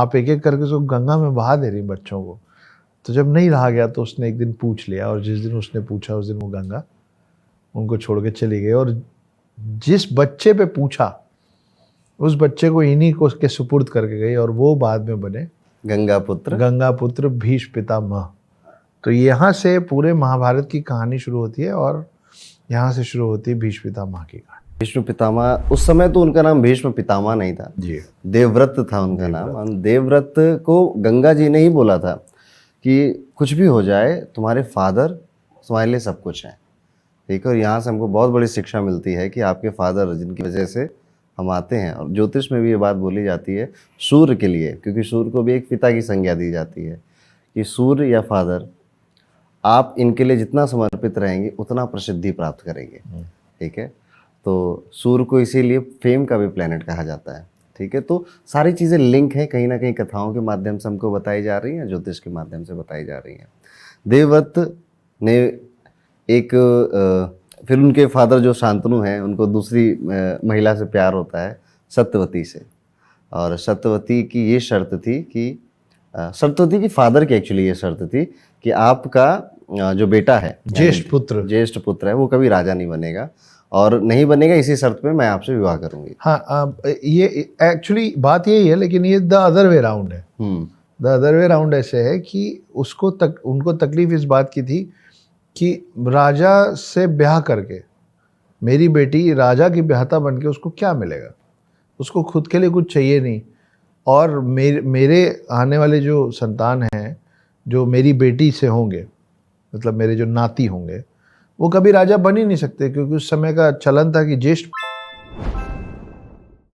आप एक एक करके उसको गंगा में बहा दे रही बच्चों को। तो जब नहीं रहा गया तो उसने एक दिन पूछ लिया, और जिस दिन उसने पूछा उस दिन वो गंगा उनको छोड़ के चली गई। और जिस बच्चे पे पूछा उस बच्चे को इन्हीं को उसके सुपुर्द करके गई, और वो बाद में बने गंगा पुत्र भीष्म पितामह। तो यहाँ से पूरे महाभारत की कहानी शुरू होती है, और यहाँ से शुरू होती है भीष्म पितामह की कहानी। भीष्म पितामह, उस समय तो उनका नाम भीष्म पितामह नहीं था जी, देवव्रत था उनका नाम। और देवव्रत को गंगा जी ने ही बोला था कि कुछ भी हो जाए तुम्हारे फादर तुम्हारे लिए सब कुछ है, ठीक है। और यहाँ से हमको बहुत बड़ी शिक्षा मिलती है कि आपके फादर जिनकी वजह से हम आते हैं, और ज्योतिष में भी ये बात बोली जाती है सूर्य के लिए, क्योंकि सूर्य को भी एक पिता की संज्ञा दी जाती है कि सूर्य या फादर आप इनके लिए जितना समर्पित रहेंगे उतना प्रसिद्धि प्राप्त करेंगे, ठीक है। तो सूर्य को इसीलिए फेम का भी प्लेनेट कहा जाता है, ठीक है। तो सारी चीज़ें लिंक हैं, कहीं ना कहीं कथाओं के माध्यम से हमको बताई जा रही हैं, ज्योतिष के माध्यम से बताई जा रही हैं। देवव्रत ने फिर उनके फादर जो शांतनु हैं उनको दूसरी महिला से प्यार होता है, सत्यवती से। और सत्यवती की ये शर्त थी कि सत्यवती की फादर की एक्चुअली ये शर्त थी कि आपका जो बेटा है ज्येष्ठ पुत्र है वो कभी राजा नहीं बनेगा, और नहीं बनेगा इसी शर्त पे मैं आपसे विवाह करूंगी। हाँ, ये एक्चुअली बात यही है, लेकिन ये द अदर वे राउंड है। द अदर वे राउंड ऐसे है कि उनको तकलीफ इस बात की थी कि राजा से ब्याह करके मेरी बेटी राजा की ब्याहता बन के उसको क्या मिलेगा, उसको खुद के लिए कुछ चाहिए नहीं, और मेरे आने वाले जो संतान हैं जो मेरी बेटी से होंगे, मतलब मेरे जो नाती होंगे, वो कभी राजा बन ही नहीं सकते, क्योंकि उस समय का चलन था कि ज्येष्ठ